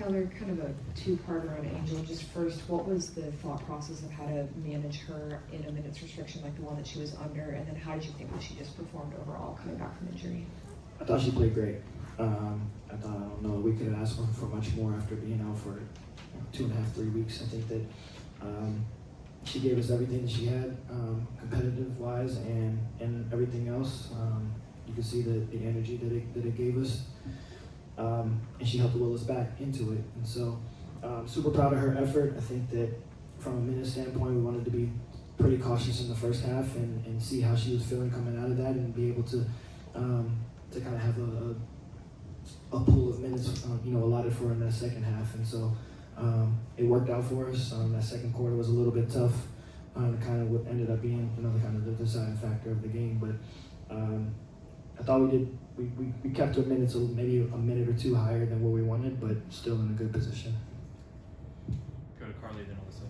another kind of a two-parter on Angel. Just first, what was the thought process of how to manage her in a minutes restriction like the one that she was under, and then how did you think that she just performed overall coming back from injury? I thought she played great. I don't know, we could have asked for much more after being out for 2.5, 3 weeks. I think that she gave us everything that she had, competitive-wise and everything else. You can see the energy that it gave us. And she helped will us back into it. And so, super proud of her effort. I think that from a minute standpoint, we wanted to be pretty cautious in the first half and see how she was feeling coming out of that and be able to kind of have a pool of minutes, allotted for her in that second half. And so, it worked out for us. That second quarter was a little bit tough. Kind of what ended up being another kind of the deciding factor of the game. But I thought we kept her minutes maybe a minute or two higher than what we wanted, but still in a good position. Go to Carly, then Alyssa.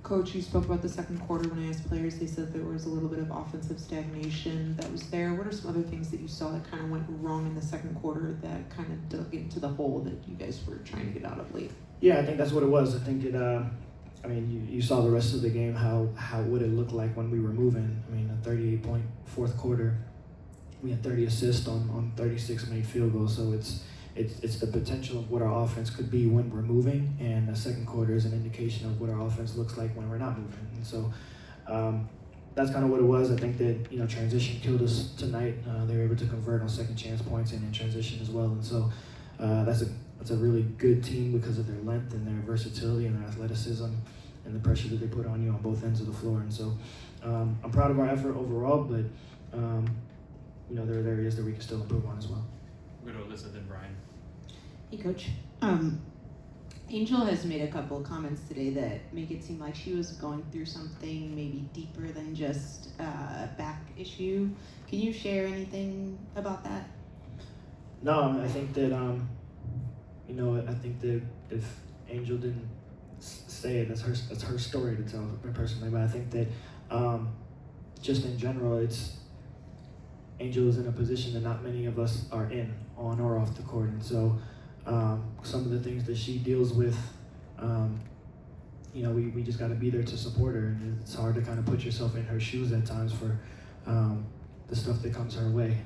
Coach, you spoke about the second quarter when I asked players. They said there was a little bit of offensive stagnation that was there. What are some other things that you saw that kind of went wrong in the second quarter that kind of dug into the hole that you guys were trying to get out of late? Yeah, I think that's what it was. I think it. You saw the rest of the game. How would it look like when we were moving? A 38-point fourth quarter. We had 30 assists on 36 made field goals. So it's the potential of what our offense could be when we're moving, and the second quarter is an indication of what our offense looks like when we're not moving. And so that's kind of what it was. I think that transition killed us tonight. They were able to convert on second chance points and in transition as well. And so that's a really good team because of their length and their versatility and their athleticism and the pressure that they put on you on both ends of the floor. And so I'm proud of our effort overall, but there are areas that we can still improve on as well. We'll go to Alyssa, then Brian. Hey, Coach. Angel has made a couple of comments today that make it seem like she was going through something maybe deeper than just a back issue. Can you share anything about that? No, I think that I think that if Angel didn't say it, that's her story to tell personally. But I think that just in general, Angel is in a position that not many of us are in, on or off the court. And so some of the things that she deals with, we just got to be there to support her. And it's hard to kind of put yourself in her shoes at times for the stuff that comes her way.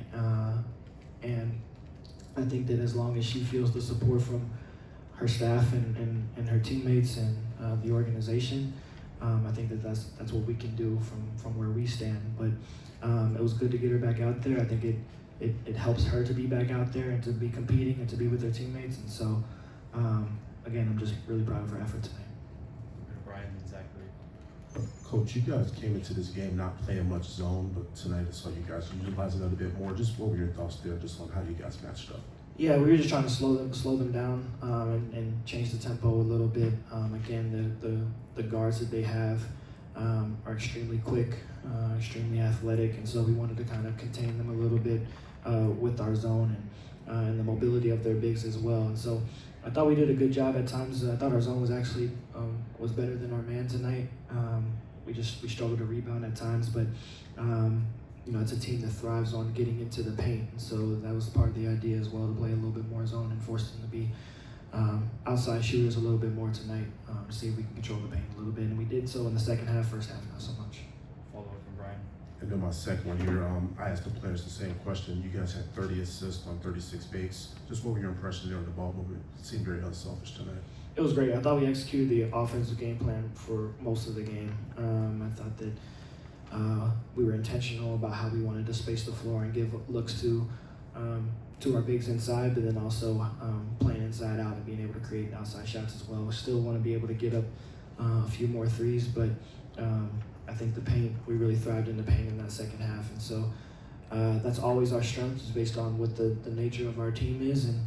And I think that as long as she feels the support from her staff and her teammates and the organization, I think that's what we can do from where we stand. But it was good to get her back out there. I think it helps her to be back out there and to be competing and to be with her teammates. And so, again, I'm just really proud of her effort tonight. Brian and Zachary. Coach, you guys came into this game not playing much zone, but tonight I saw you guys utilize it a bit more. Just what were your thoughts there, just on how you guys matched up? Yeah, we were just trying to slow them down and change the tempo a little bit. Again, the guards that they have are extremely quick, extremely athletic, and so we wanted to kind of contain them a little bit with our zone and the mobility of their bigs as well. And so I thought we did a good job at times. I thought our zone was actually was better than our man tonight. We struggled to rebound at times, but it's a team that thrives on getting into the paint. So that was part of the idea as well, to play a little bit more zone and force them to be outside shooters a little bit more tonight, to see if we can control the paint a little bit. And we did so in the second half. First half, not so much. Follow up from Brian. And then my second one here, I asked the players the same question. You guys had 30 assists on 36 makes. Just what were your impressions there on the ball movement? It seemed very unselfish tonight. It was great. I thought we executed the offensive game plan for most of the game. I thought that we were intentional about how we wanted to space the floor and give looks to our bigs inside, but then also playing inside out and being able to create outside shots as well. We still want to be able to get up a few more threes, but I think the paint, we really thrived in the paint in that second half. And so that's always our strength, is based on what the nature of our team is. And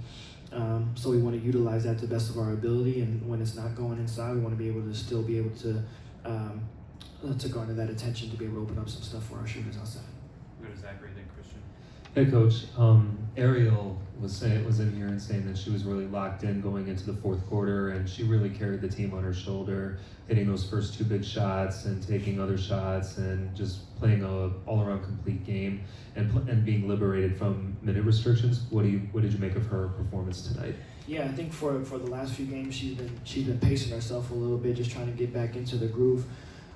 so we want to utilize that to the best of our ability. And when it's not going inside, we want to be able to still be able to garner that attention, to be able to open up some stuff for our shooters outside. We'll go to Zachary, then Christian. Hey, Coach. Ariel was in here and saying that she was really locked in going into the fourth quarter, and she really carried the team on her shoulder, hitting those first two big shots and taking other shots and just playing a all-around complete game and being liberated from minute restrictions. What did you make of her performance tonight? Yeah, I think for the last few games she's been pacing herself a little bit, just trying to get back into the groove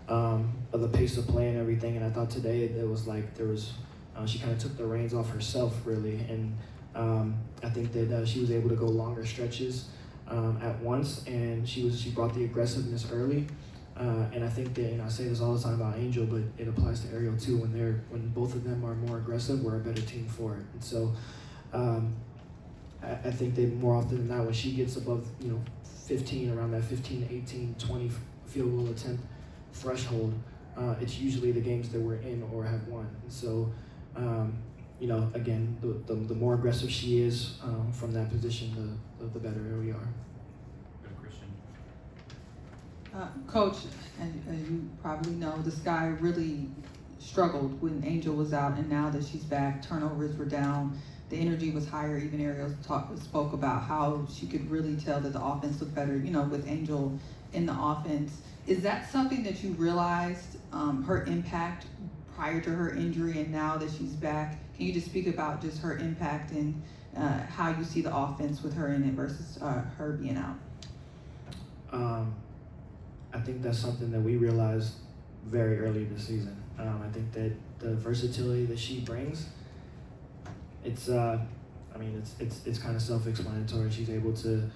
of the pace of play and everything. And I thought today there was she kind of took the reins off herself really, and I think that she was able to go longer stretches at once, and she brought the aggressiveness early. And I think that, I say this all the time about Angel, but it applies to Ariel too. When both of them are more aggressive, we're a better team for it. And so I think that more often than not, when she gets above 15, around that 15, 18, 20 field goal attempt threshold, it's usually the games that we're in or have won. And so again, the more aggressive she is from that position, the better we are. Go to Christian. Coach, and as you probably know, this guy really struggled when Angel was out, and now that she's back, turnovers were down, the energy was higher. Even Ariel spoke about how she could really tell that the offense looked better, with Angel in the offense. Is that something that you realized, her impact prior to her injury, and now that she's back? Can you just speak about just her impact and how you see the offense with her in it versus her being out? I think that's something that we realized very early this season. I think that the versatility that she brings, it's kind of self-explanatory. She's able to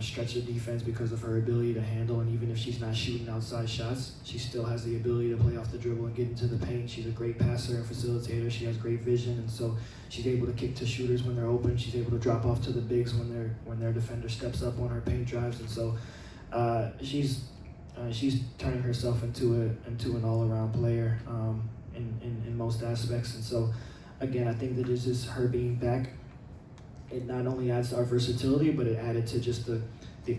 stretch the defense because of her ability to handle, and even if she's not shooting outside shots, she still has the ability to play off the dribble and get into the paint. She's a great passer and facilitator. She has great vision, and so she's able to kick to shooters when they're open. She's able to drop off to the bigs when their defender steps up on her paint drives, and so she's turning herself into an all-around player in most aspects. And so again, I think that it's just her being back. It not only adds to our versatility, but it added to just the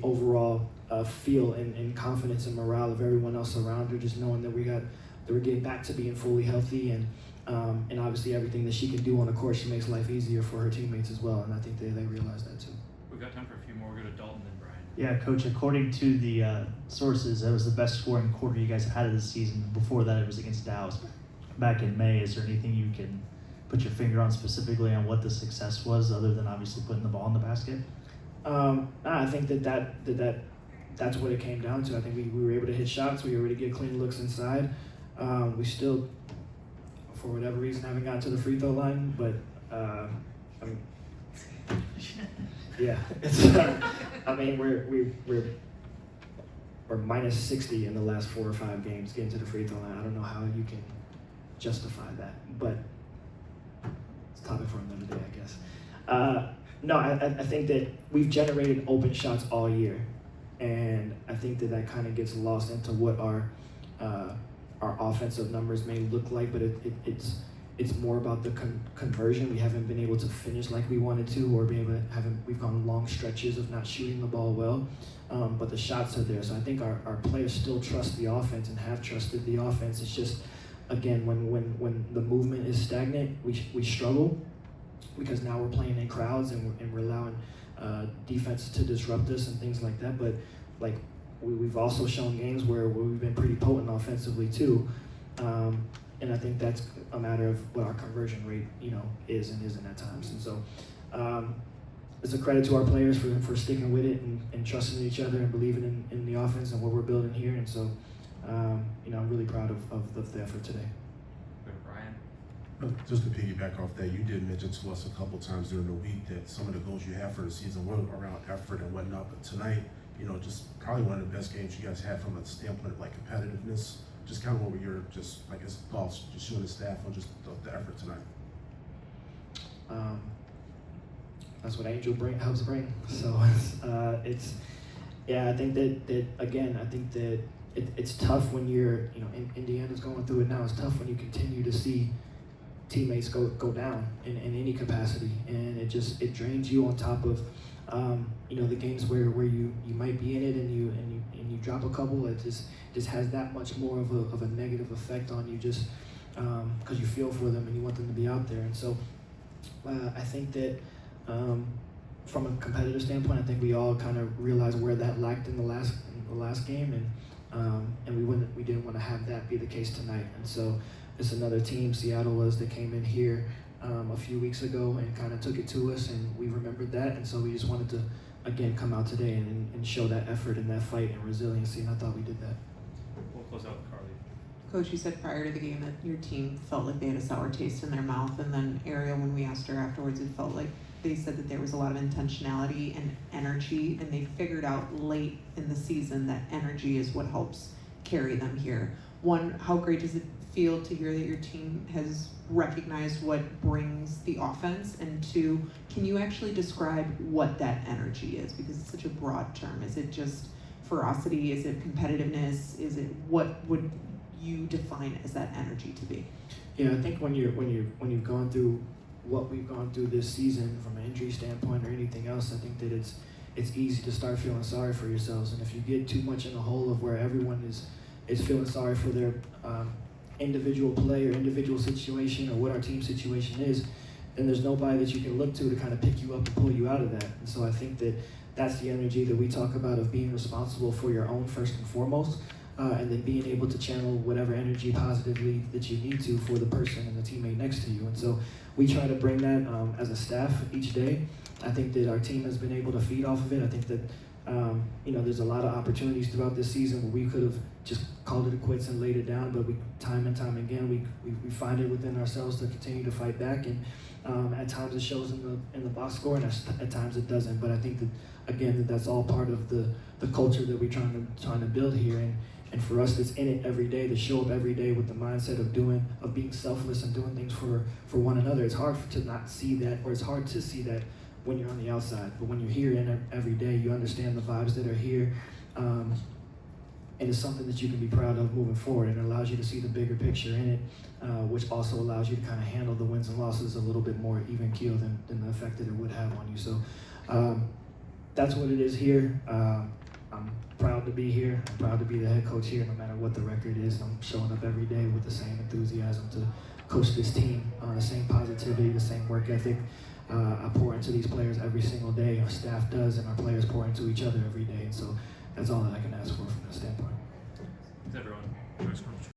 overall feel and confidence and morale of everyone else around her, just knowing that we're getting back to being fully healthy, and obviously everything that she can do on the court, she makes life easier for her teammates as well, and I think they realize that too. We've got time for a few more. We'll go to Dalton and Brian. Yeah, Coach, according to the sources, that was the best scoring quarter you guys had of the season. Before that, it was against Dallas back in May. Is there anything you can put your finger on specifically on what the success was, other than obviously putting the ball in the basket? I think that's what it came down to. I think we were able to hit shots. We were able to get clean looks inside. We still, for whatever reason, haven't gotten to the free throw line, but yeah, it's, we're minus 60 in the last 4 or 5 games getting to the free throw line. I don't know how you can justify that, but it's a topic for another day, I guess. No, I think that we've generated open shots all year, and I think that kind of gets lost into what our offensive numbers may look like, but it's more about the conversion. We haven't been able to finish like we wanted to, or we've gone long stretches of not shooting the ball well, but the shots are there. So I think our players still trust the offense and have trusted the offense. It's just, again, when the movement is stagnant, we struggle, because now we're playing in crowds and we're allowing defense to disrupt us and things like that. But like we've also shown games where we've been pretty potent offensively too. And I think that's a matter of what our conversion rate, is and isn't at times. And so it's a credit to our players for sticking with it and trusting each other and believing in the offense and what we're building here. And so, I'm really proud of the effort today. Go to Brian. Just to piggyback off that, you did mention to us a couple times during the week that some of the goals you have for the season were around effort and whatnot. But tonight, just probably one of the best games you guys had from a standpoint of like competitiveness. Just kind of what were your thoughts, just you and the staff on just the effort tonight? That's what Angel helps bring. So I think that again, I think that it's tough when you're, Indiana's going through it now. It's tough when you continue to see teammates go down in any capacity, and it drains you on top of the games where you might be in it and you drop a couple. It just has that much more of a negative effect on you, just because you feel for them and you want them to be out there. And so I think that from a competitive standpoint, I think we all kind of realized where that lacked in the last game, and we didn't want to have that be the case tonight. And so it's another team, Seattle was, that came in here a few weeks ago and kind of took it to us, and we remembered that, and so we just wanted to again, come out today and show that effort and that fight and resiliency, and I thought we did that. We'll close out with Carly. Coach, you said prior to the game that your team felt like they had a sour taste in their mouth, and then Ariel, when we asked her afterwards, it felt like they said that there was a lot of intentionality and energy, and they figured out late in the season that energy is what helps carry them here. One, how great does it feel to hear that your team has recognized what brings the offense? And two, can you actually describe what that energy is? Because it's such a broad term. Is it just ferocity? Is it competitiveness? Is it, what would you define as that energy to be? Yeah, I think when you've gone through what we've gone through this season from an injury standpoint or anything else, I think that it's easy to start feeling sorry for yourselves. And if you get too much in the hole of where everyone is feeling sorry for their individual play or individual situation or what our team situation is, then there's nobody that you can look to kind of pick you up and pull you out of that. And so I think that that's the energy that we talk about, of being responsible for your own first and foremost, and then being able to channel whatever energy positively that you need to for the person and the teammate next to you. And so we try to bring that as a staff each day. I think that our team has been able to feed off of it. I think that there's a lot of opportunities throughout this season where we could have just called it quits and laid it down, but we time and time again we find it within ourselves to continue to fight back, and at times it shows in the box score, and at times it doesn't. But I think that again that's all part of the culture that we're trying to build here, and for us that's in it every day, to show up every day with the mindset of being selfless and doing things for one another. It's hard to not see that, or it's hard to see that when you're on the outside, but when you're here in every day, you understand the vibes that are here, and it's something that you can be proud of moving forward, and it allows you to see the bigger picture in it, which also allows you to kind of handle the wins and losses a little bit more even keeled than the effect that it would have on you. So that's what it is here. I'm proud to be here. I'm proud to be the head coach here, no matter what the record is. I'm showing up every day with the same enthusiasm to coach this team, the same positivity, the same work ethic. I pour into these players every single day. Our staff does, and our players pour into each other every day. And so that's all that I can ask for from that standpoint. Thanks, everyone.